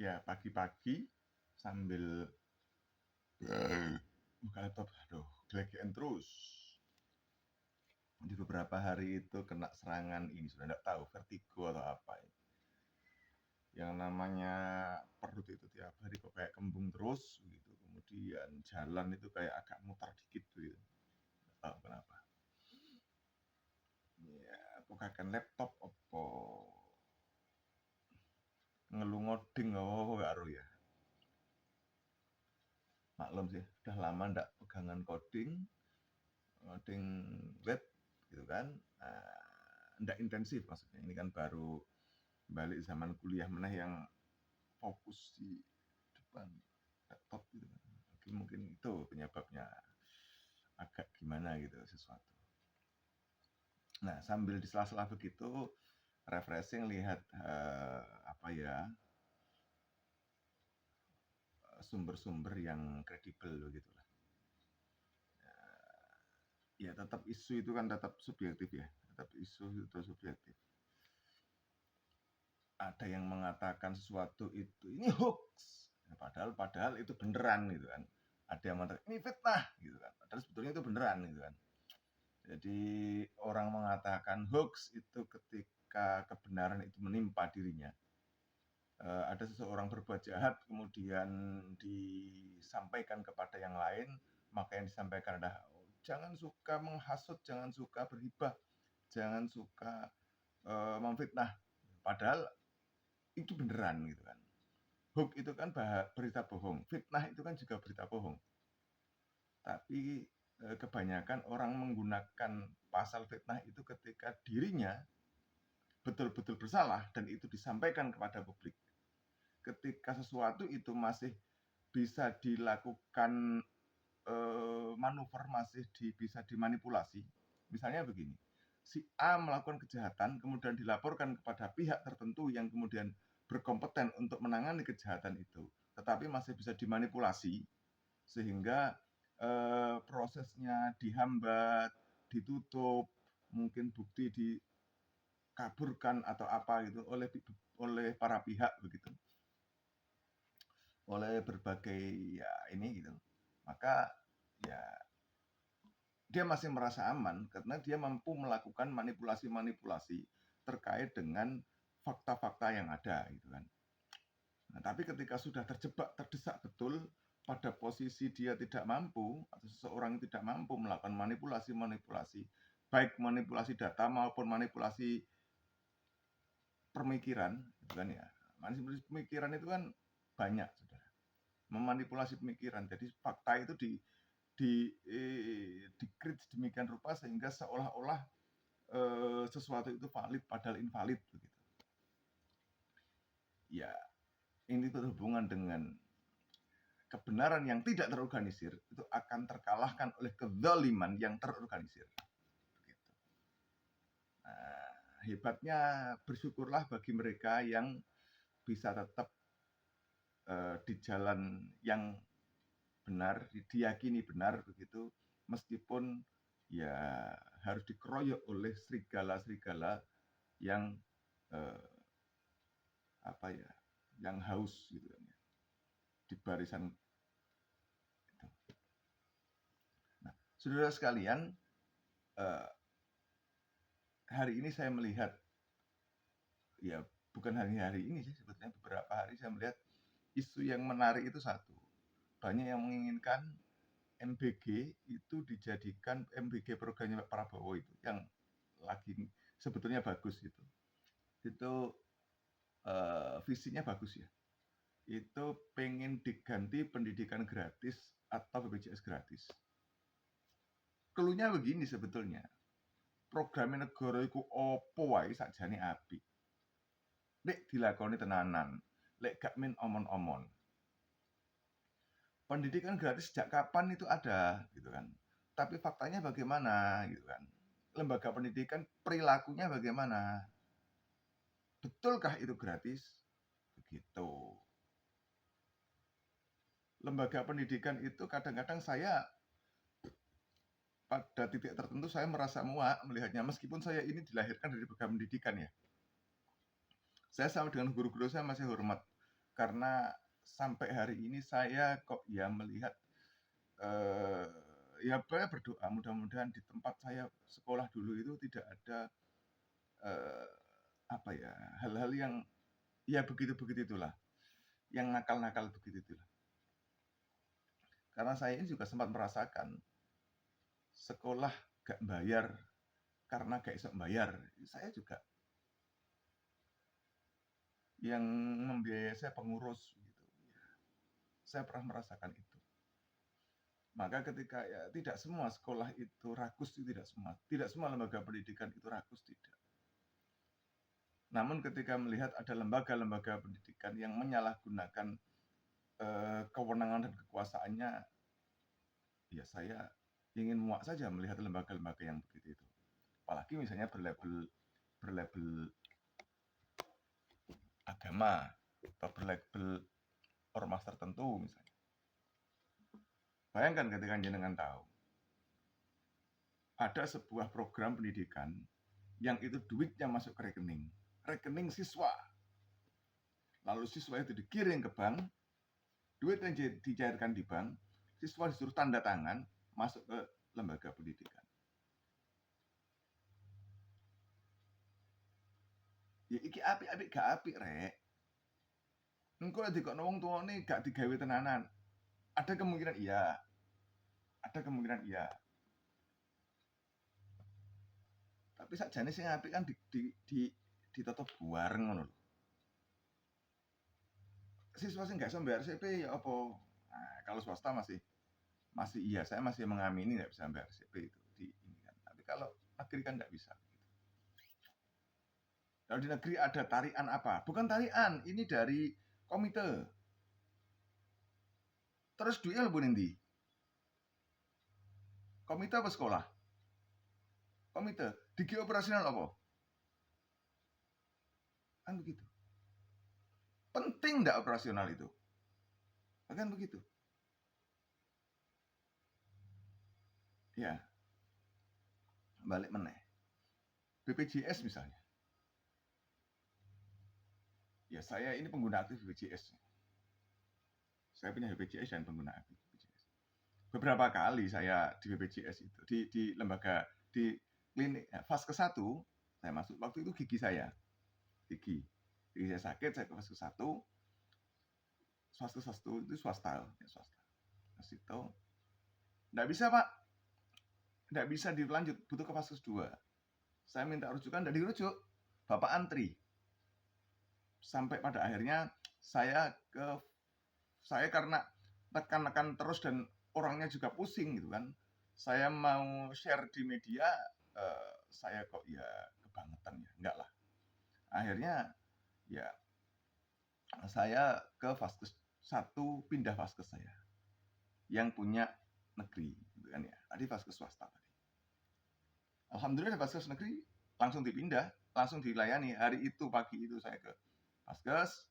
ya pagi-pagi sambil buka laptop, aduh, gelegean terus. Di beberapa hari itu kena serangan ini, sudah tidak tahu vertigo atau apa. Yang namanya perut itu tiap hari kok kayak kembung terus gitu. Kemudian jalan itu kayak agak muter dikit gitu. Tidak tahu kenapa. Ya, apakah kan laptop apa ngelu ngoding karo ya. Maklum sih, udah lama ndak pegangan coding web gitu kan. Ndak intensif maksudnya. Ini kan baru balik zaman kuliah meneh yang fokus di depan laptop gitu kan. Mungkin itu penyebabnya agak gimana gitu sesuatu. Nah, sambil di sela-sela begitu refreshing lihat sumber-sumber yang kredibel begitu lah. Ya tetap isu itu kan tetap subjektif ya, tetap isu itu subjektif. Ada yang mengatakan sesuatu itu ini hoax, padahal itu beneran gitu kan. Ada yang mengatakan ini fitnah gitu kan, padahal sebetulnya itu beneran gitu kan. Jadi orang mengatakan hoax itu ketika kebenaran itu menimpa dirinya. Ada seseorang berbuat jahat kemudian disampaikan kepada yang lain, maka yang disampaikan adalah jangan suka menghasut, jangan suka berhibah, jangan suka memfitnah. Padahal itu beneran gitu kan. Hoax itu kan berita bohong, fitnah itu kan juga berita bohong. Tapi kebanyakan orang menggunakan pasal fitnah itu ketika dirinya betul-betul bersalah dan itu disampaikan kepada publik. Ketika sesuatu itu masih bisa dilakukan manuver, masih bisa dimanipulasi. Misalnya begini, si A melakukan kejahatan kemudian dilaporkan kepada pihak tertentu yang kemudian berkompeten untuk menangani kejahatan itu, tetapi masih bisa dimanipulasi sehingga prosesnya dihambat, ditutup, mungkin bukti dikaburkan atau apa gitu oleh para pihak begitu, oleh berbagai ya ini gitu. Maka ya dia masih merasa aman karena dia mampu melakukan manipulasi-manipulasi terkait dengan fakta-fakta yang ada gitu kan. Nah, tapi ketika sudah terjebak, terdesak betul pada posisi dia tidak mampu atau seseorang tidak mampu melakukan manipulasi-manipulasi, baik manipulasi data maupun manipulasi pemikiran, gitu kan ya. Manipulasi pemikiran itu kan banyak, saudara. Memanipulasi pemikiran. Jadi fakta itu di-create sedemikian rupa sehingga seolah-olah sesuatu itu valid padahal invalid begitu. Ya, ini berhubungan dengan kebenaran yang tidak terorganisir itu akan terkalahkan oleh kezaliman yang terorganisir. Begitu. Nah, hebatnya bersyukurlah bagi mereka yang bisa tetap di jalan yang benar, diyakini benar begitu, meskipun ya harus dikeroyok oleh serigala-serigala yang yang haus gitu kan ya, di barisan itu. Nah, saudara sekalian, hari ini saya melihat, ya bukan hari ini sih, sebetulnya beberapa hari saya melihat isu yang menarik itu satu. Banyak yang menginginkan MBG itu dijadikan MBG programnya Pak Prabowo itu yang lagi sebetulnya bagus itu. Itu visinya bagus ya. Itu pengen diganti pendidikan gratis atau BPJS gratis. Keluhnya begini sebetulnya. Program negara iku opo wae sakjane apik. Lek dilakoni tenanan, lek gak min omon-omon. Pendidikan gratis sejak kapan itu ada gitu kan. Tapi faktanya bagaimana gitu kan. Lembaga pendidikan perilakunya bagaimana? Betulkah itu gratis? Begitu. Lembaga pendidikan itu kadang-kadang saya pada titik tertentu saya merasa muak melihatnya, meskipun saya ini dilahirkan dari lembaga pendidikan ya. Saya sama dengan guru-guru saya masih hormat. Karena sampai hari ini saya kok ya melihat, ya saya berdoa mudah-mudahan di tempat saya sekolah dulu itu tidak ada, eee, apa ya, hal-hal yang ya begitu-begitu itulah, yang nakal-nakal begitu itulah. Karena saya ini juga sempat merasakan sekolah gak bayar karena gak iso bayar. Saya juga yang membiayai saya pengurus gitu. Saya pernah merasakan itu. Maka ketika ya tidak semua sekolah itu rakus, itu tidak semua lembaga pendidikan itu rakus, tidak. Namun ketika melihat ada lembaga-lembaga pendidikan yang menyalahgunakan kewenangan dan kekuasaannya, ya saya ingin muak saja melihat lembaga-lembaga yang begitu itu. Apalagi misalnya berlabel agama atau berlabel ormas tertentu misalnya. Bayangkan ketika jenengan tahu ada sebuah program pendidikan yang itu duitnya masuk ke rekening siswa. Lalu siswa itu dikirim ke bank, duit yang dicairkan di bank, siswa disuruh tanda tangan masuk ke lembaga pendidikan. Ya iki apik-apik gak apik rek. Engko lek dikokno wong tuane gak digawe tenanan. Ada kemungkinan iya. Tapi sakjane sing apik kan ditutup bareng ngono lho. Siswa sing gak iso bayar SPP ya apa? Nah, kalau swasta masih iya, saya masih mengamini nggak bisa bayar SPP itu di ini kan. Tapi kalau negeri kan nggak bisa. Kalau di negeri ada tarian apa? Bukan tarian, ini dari komite. Terus duitnya lebih nanti. Komite apa sekolah? Komite. Digi operasional apa? Kan begitu. Penting nggak operasional itu? Kan begitu. Ya. Balik meneh. BPJS misalnya. Ya saya ini pengguna aktif BPJS. Saya punya BPJS dan pengguna aktif BPJS. Beberapa kali saya di BPJS itu, di lembaga, di klinik, fase 1, saya masuk, waktu itu gigi saya saya sakit, saya ke fase 1, fase 1 itu swasta. Fase itu, nggak bisa Pak, nggak bisa dilanjut, butuh ke fase 2. Saya minta rujukan, nggak dirujuk, Bapak antri. Sampai pada akhirnya saya karena tekan-tekan terus dan orangnya juga pusing gitu kan. Saya mau share di media, saya kok ya kebangetan ya, enggak lah. Akhirnya ya saya ke Vaskes 1, pindah Vaskes saya yang punya negeri gitu kan ya. Tadi Vaskes swasta tadi. Alhamdulillah Vaskes negeri langsung dipindah, langsung dilayani. Hari itu pagi itu saya ke Vaskes,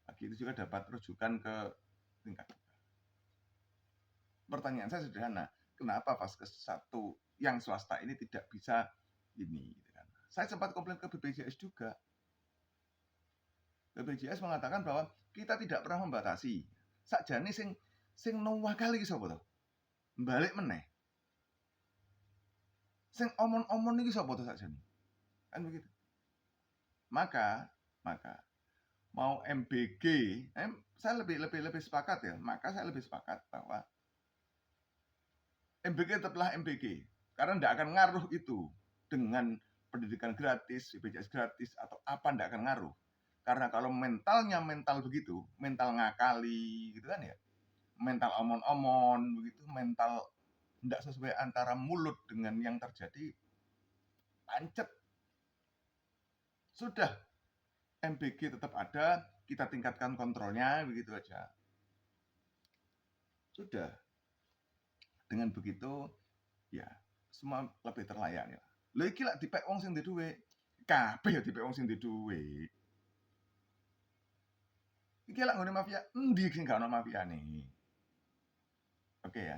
pagi itu juga dapat rujukan ke tingkat. Pertanyaan saya sederhana, kenapa Vaskes 1 yang swasta ini tidak bisa ini gitu kan. Saya sempat komplain ke BPJS juga. BPJS mengatakan bahwa kita tidak pernah membatasi. Sakjane sing nuwah kali iki sapa to? Balik meneh. Sing omon-omon iki sapa to sakjane? Kan begitu. Maka mau MBG, saya lebih sepakat ya. Maka saya lebih sepakat bahwa MBG tetaplah MBG. Karena tidak akan ngaruh itu dengan pendidikan gratis, BPJS gratis, atau apa tidak akan ngaruh. Karena kalau mentalnya mental begitu, mental ngakali gitu kan ya, mental omon-omon begitu, mental tidak sesuai antara mulut dengan yang terjadi, pancet. Sudah, MBG tetap ada, kita tingkatkan kontrolnya, begitu aja. Sudah. Dengan begitu, ya semua lebih terlayani. Lha iki lak dipek wong sing ndek dhuwit. Kabeh ya dipek wong sing ndek dhuwit. Iki lak nggone mafia, endi sing gak ono mafiane? Oke ya.